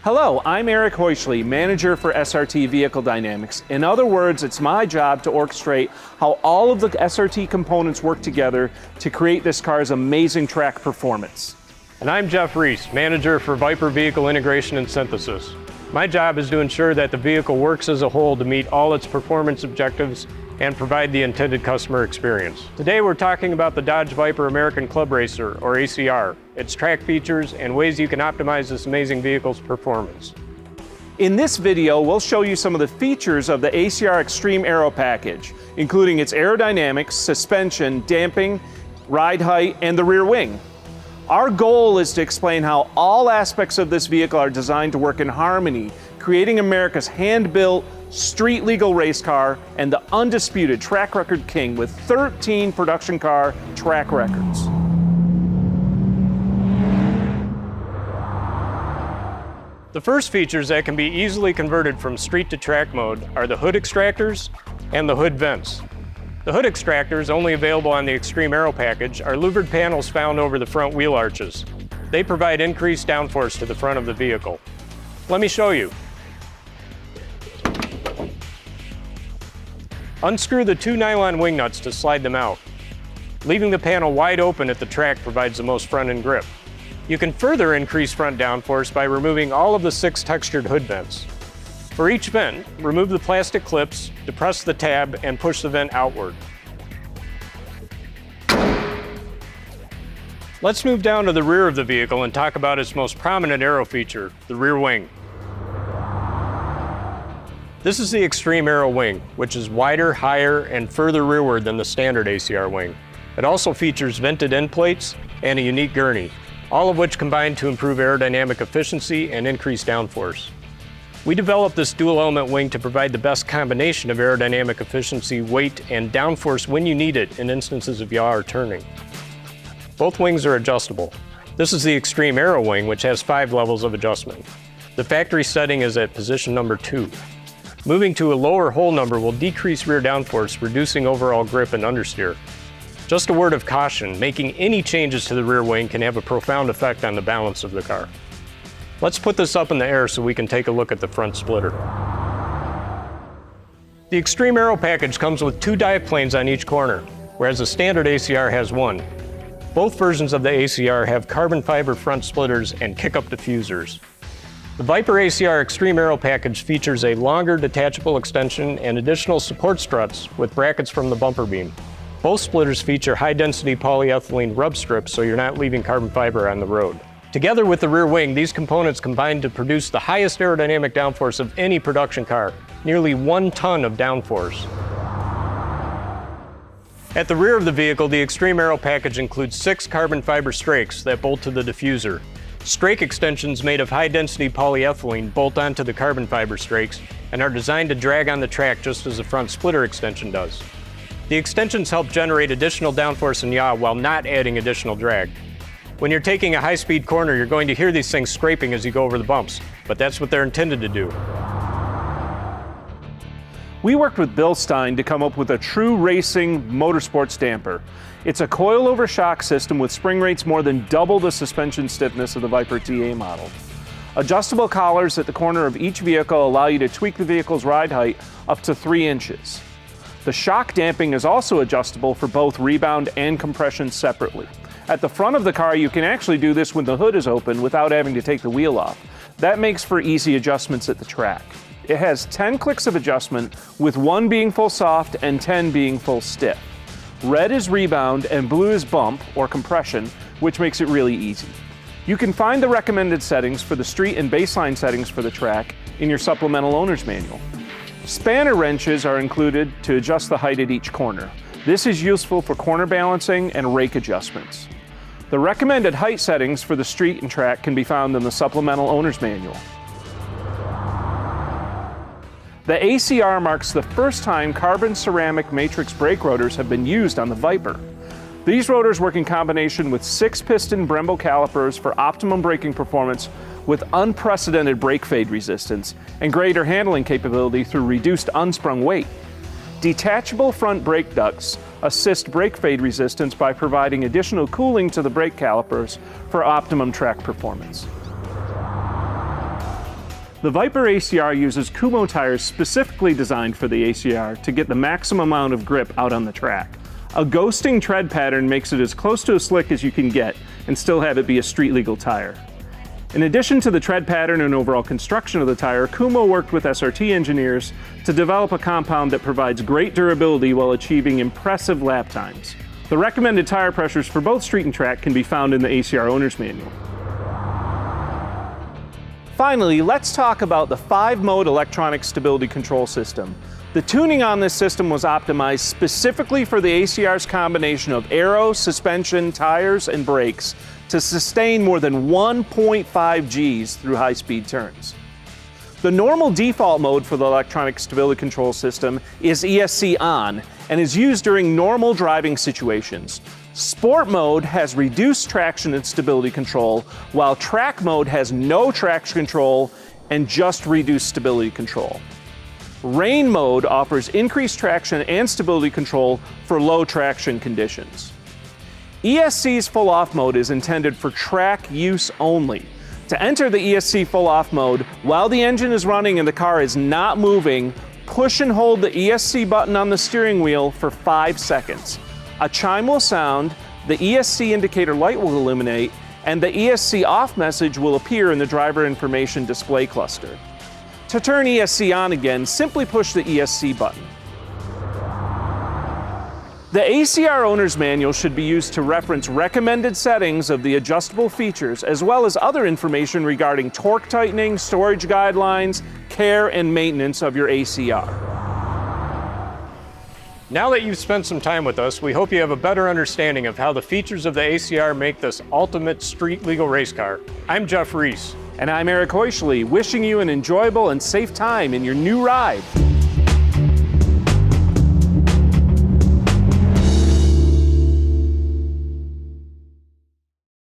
Hello, I'm Eric Heuschle, Manager for SRT Vehicle Dynamics. In other words, it's my job to orchestrate how all of the SRT components work together to create this car's amazing track performance. And I'm Jeff Reese, Manager for Viper Vehicle Integration and Synthesis. My job is to ensure that the vehicle works as a whole to meet all its performance objectives and provide the intended customer experience. Today we're talking about the Dodge Viper American Club Racer, or ACR, its track features, and ways you can optimize this amazing vehicle's performance. In this video, we'll show you some of the features of the ACR Extreme Aero package, including its aerodynamics, suspension, damping, ride height, and the rear wing. Our goal is to explain how all aspects of this vehicle are designed to work in harmony, creating America's hand-built, street-legal race car and the undisputed track record king with 13 production car track records. The first features that can be easily converted from street to track mode are the hood extractors and the hood vents. The hood extractors, only available on the Extreme Aero package, are louvered panels found over the front wheel arches. They provide increased downforce to the front of the vehicle. Let me show you. Unscrew the two nylon wing nuts to slide them out. Leaving the panel wide open at the track provides the most front-end grip. You can further increase front downforce by removing all of the 6 textured hood vents. For each vent, remove the plastic clips, depress the tab, and push the vent outward. Let's move down to the rear of the vehicle and talk about its most prominent aero feature, the rear wing. This is the Extreme Aero wing, which is wider, higher, and further rearward than the standard ACR wing. It also features vented end plates and a unique gurney, all of which combine to improve aerodynamic efficiency and increase downforce. We developed this dual-element wing to provide the best combination of aerodynamic efficiency, weight, and downforce when you need it in instances of yaw or turning. Both wings are adjustable. This is the Extreme Aero wing, which has 5 levels of adjustment. The factory setting is at position number 2. Moving to a lower hole number will decrease rear downforce, reducing overall grip and understeer. Just a word of caution, making any changes to the rear wing can have a profound effect on the balance of the car. Let's put this up in the air so we can take a look at the front splitter. The Extreme Aero package comes with 2 dive planes on each corner, whereas the standard ACR has 1. Both versions of the ACR have carbon fiber front splitters and kick-up diffusers. The Viper ACR Extreme Aero package features a longer detachable extension and additional support struts with brackets from the bumper beam. Both splitters feature high-density polyethylene rub strips so you're not leaving carbon fiber on the road. Together with the rear wing, these components combine to produce the highest aerodynamic downforce of any production car, nearly 1 ton of downforce. At the rear of the vehicle, the Extreme Aero package includes 6 carbon fiber strakes that bolt to the diffuser. Strake extensions made of high-density polyethylene bolt onto the carbon fiber strakes and are designed to drag on the track just as the front splitter extension does. The extensions help generate additional downforce and yaw while not adding additional drag. When you're taking a high-speed corner, you're going to hear these things scraping as you go over the bumps, but that's what they're intended to do. We worked with Bill Stein to come up with a true racing motorsports damper. It's a coil-over shock system with spring rates more than double the suspension stiffness of the Viper TA model. Adjustable collars at the corner of each vehicle allow you to tweak the vehicle's ride height up to 3 inches. The shock damping is also adjustable for both rebound and compression separately. At the front of the car, you can actually do this when the hood is open without having to take the wheel off. That makes for easy adjustments at the track. It has 10 clicks of adjustment, with 1 being full soft and 10 being full stiff. Red is rebound and blue is bump or compression, which makes it really easy. You can find the recommended settings for the street and baseline settings for the track in your supplemental owner's manual. Spanner wrenches are included to adjust the height at each corner. This is useful for corner balancing and rake adjustments. The recommended height settings for the street and track can be found in the supplemental owner's manual. The ACR marks the first time carbon ceramic matrix brake rotors have been used on the Viper. These rotors work in combination with 6-piston Brembo calipers for optimum braking performance with unprecedented brake fade resistance and greater handling capability through reduced unsprung weight. Detachable front brake ducts assist brake fade resistance by providing additional cooling to the brake calipers for optimum track performance. The Viper ACR uses Kumho tires specifically designed for the ACR to get the maximum amount of grip out on the track. A ghosting tread pattern makes it as close to a slick as you can get and still have it be a street-legal tire. In addition to the tread pattern and overall construction of the tire, Kumho worked with SRT engineers to develop a compound that provides great durability while achieving impressive lap times. The recommended tire pressures for both street and track can be found in the ACR Owner's Manual. Finally, let's talk about the 5-mode electronic stability control system. The tuning on this system was optimized specifically for the ACR's combination of aero, suspension, tires, and brakes to sustain more than 1.5 Gs through high-speed turns. The normal default mode for the electronic stability control system is ESC on and is used during normal driving situations. Sport mode has reduced traction and stability control, while track mode has no traction control and just reduced stability control. Rain mode offers increased traction and stability control for low traction conditions. ESC's full off mode is intended for track use only. To enter the ESC full off mode, while the engine is running and the car is not moving, push and hold the ESC button on the steering wheel for 5 seconds. A chime will sound, the ESC indicator light will illuminate, and the ESC off message will appear in the driver information display cluster. To turn ESC on again, simply push the ESC button. The ACR Owner's Manual should be used to reference recommended settings of the adjustable features, as well as other information regarding torque tightening, storage guidelines, care and maintenance of your ACR. Now that you've spent some time with us, we hope you have a better understanding of how the features of the ACR make this ultimate street legal race car. I'm Jeff Reese. And I'm Eric Heuschele, wishing you an enjoyable and safe time in your new ride.